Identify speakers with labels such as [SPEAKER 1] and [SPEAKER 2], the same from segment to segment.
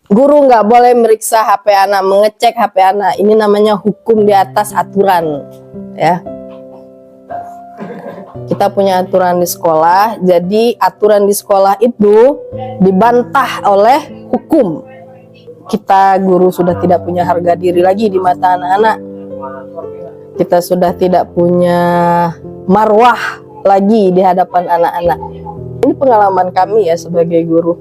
[SPEAKER 1] Guru nggak boleh meriksa HP anak, mengecek HP anak. Ini namanya hukum di atas aturan, ya. Kita punya aturan di sekolah, jadi aturan di sekolah itu dibantah oleh hukum. Kita guru sudah tidak punya harga diri lagi di mata anak-anak. Kita sudah tidak punya marwah lagi di hadapan anak-anak. Ini pengalaman kami ya sebagai guru.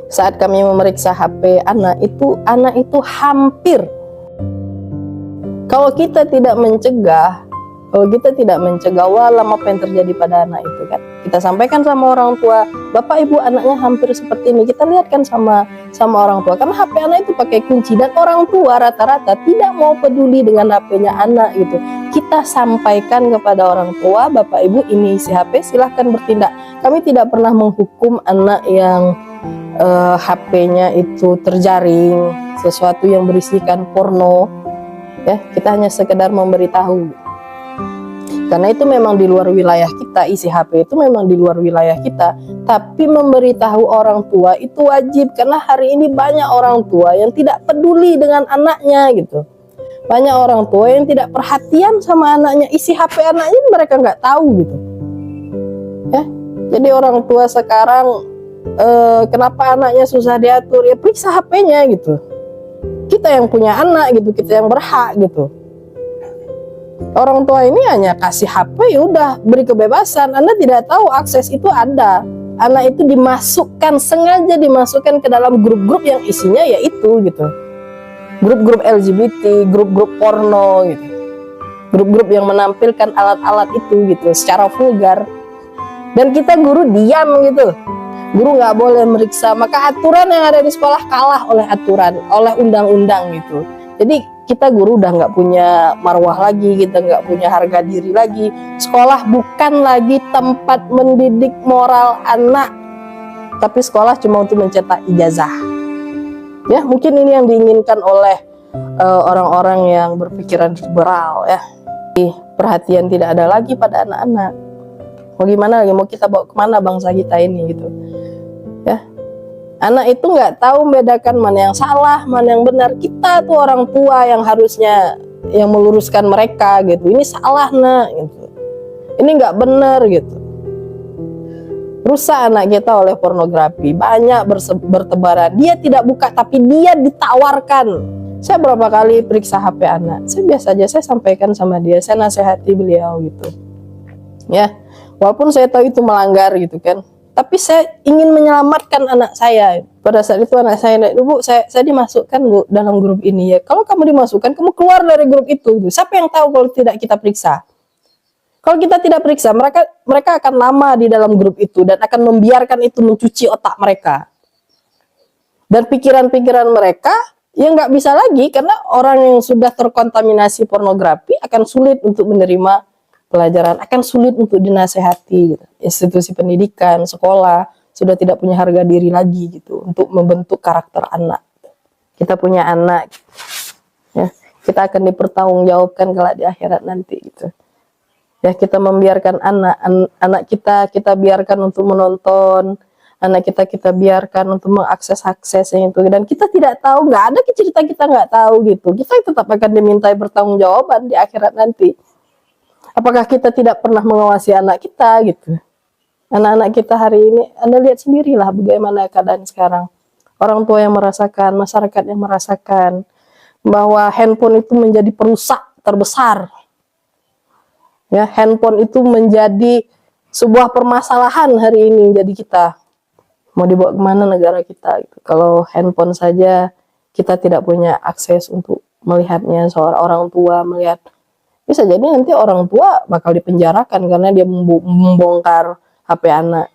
[SPEAKER 1] Saat kami memeriksa HP anak itu hampir, kalau kita tidak mencegah, walau apa yang terjadi pada anak itu kan, kita sampaikan sama orang tua, bapak ibu anaknya hampir seperti ini, kita lihat kan sama orang tua, karena HP anak itu pakai kunci dan orang tua rata-rata tidak mau peduli dengan HP-nya anak gitu. Kita sampaikan kepada orang tua, bapak ibu ini isi HP, silahkan bertindak. Kami tidak pernah menghukum anak yang HP-nya itu terjaring sesuatu yang berisikan porno, ya. Kita hanya sekedar memberitahu, karena itu memang di luar wilayah kita, isi HP itu memang di luar wilayah kita. Tapi memberitahu orang tua itu wajib, karena hari ini banyak orang tua yang tidak peduli dengan anaknya gitu. Banyak orang tua yang tidak perhatian sama anaknya, isi HP anaknya mereka nggak tahu gitu, ya. Jadi orang tua sekarang kenapa anaknya susah diatur, ya periksa HP-nya gitu. Kita yang punya anak gitu, kita yang berhak gitu. Orang tua ini hanya kasih HP, ya udah beri kebebasan. Anda tidak tahu akses itu ada. Anak itu sengaja dimasukkan ke dalam grup-grup yang isinya yaitu gitu. Grup-grup LGBT, grup-grup porno gitu. Grup-grup yang menampilkan alat-alat itu gitu secara vulgar. Dan kita guru diam gitu. Guru nggak boleh meriksa, maka aturan yang ada di sekolah kalah oleh undang-undang gitu. Jadi kita guru udah nggak punya marwah lagi, kita nggak punya harga diri lagi. Sekolah bukan lagi tempat mendidik moral anak, tapi sekolah cuma untuk mencetak ijazah. Ya, mungkin ini yang diinginkan oleh orang-orang yang berpikiran liberal, ya. Perhatian tidak ada lagi pada anak-anak. Mau gimana lagi? Mau kita bawa kemana bangsa kita ini gitu, ya. Anak itu nggak tahu membedakan mana yang salah, mana yang benar. Kita tuh orang tua yang harusnya yang meluruskan mereka gitu. Ini salah nak gitu. Ini nggak benar gitu. Rusak anak kita oleh pornografi, banyak bertebaran. Dia tidak buka tapi dia ditawarkan. Saya berapa kali periksa HP anak. Saya biasa aja, saya sampaikan sama dia, saya nasihati beliau gitu. Ya. Walaupun saya tahu itu melanggar gitu kan, tapi saya ingin menyelamatkan anak saya. Pada saat itu anak saya, Bu, saya dimasukkan Bu dalam grup ini ya. Kalau kamu dimasukkan, kamu keluar dari grup itu. Siapa yang tahu kalau tidak kita periksa? Kalau kita tidak periksa, mereka akan lama di dalam grup itu dan akan membiarkan itu mencuci otak mereka. Dan pikiran-pikiran mereka yang nggak bisa lagi, karena orang yang sudah terkontaminasi pornografi akan sulit untuk menerima pelajaran, akan sulit untuk dinasehati gitu. Institusi pendidikan, sekolah sudah tidak punya harga diri lagi gitu untuk membentuk karakter anak. Kita punya anak, ya, kita akan dipertanggungjawabkan kelak di akhirat nanti gitu. Ya, kita membiarkan anak kita biarkan untuk menonton, anak kita biarkan untuk mengakses yang itu, dan kita tidak tahu, nggak ada cerita kita nggak tahu gitu. Kita tetap akan dimintai pertanggungjawaban di akhirat nanti. Apakah kita tidak pernah mengawasi anak kita gitu? Anak-anak kita hari ini, Anda lihat sendirilah bagaimana keadaan sekarang. Orang tua yang merasakan, masyarakat yang merasakan bahwa handphone itu menjadi perusak terbesar. Ya, handphone itu menjadi sebuah permasalahan hari ini. Jadi kita mau dibawa kemana negara kita gitu. Kalau handphone saja kita tidak punya akses untuk melihatnya, seorang orang tua melihat. Bisa jadi nanti orang tua bakal dipenjarakan karena dia membongkar HP anak.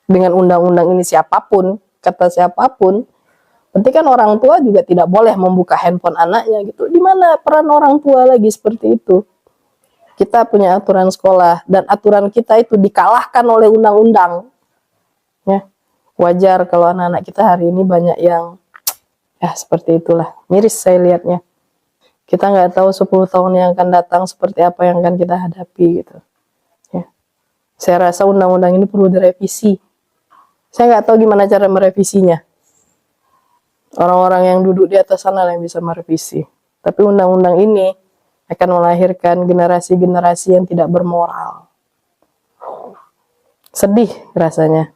[SPEAKER 1] Dengan undang-undang ini siapapun, kata siapapun, berarti kan orang tua juga tidak boleh membuka handphone anaknya gitu. Di mana peran orang tua lagi seperti itu? Kita punya aturan sekolah dan aturan kita itu dikalahkan oleh undang-undang. Ya, wajar kalau anak-anak kita hari ini banyak yang ya seperti itulah. Miris saya lihatnya. Kita nggak tahu 10 tahun yang akan datang seperti apa yang akan kita hadapi gitu. Ya. Saya rasa undang-undang ini perlu direvisi. Saya nggak tahu gimana cara merevisinya. Orang-orang yang duduk di atas sana yang bisa merevisi. Tapi undang-undang ini akan melahirkan generasi-generasi yang tidak bermoral. Sedih rasanya.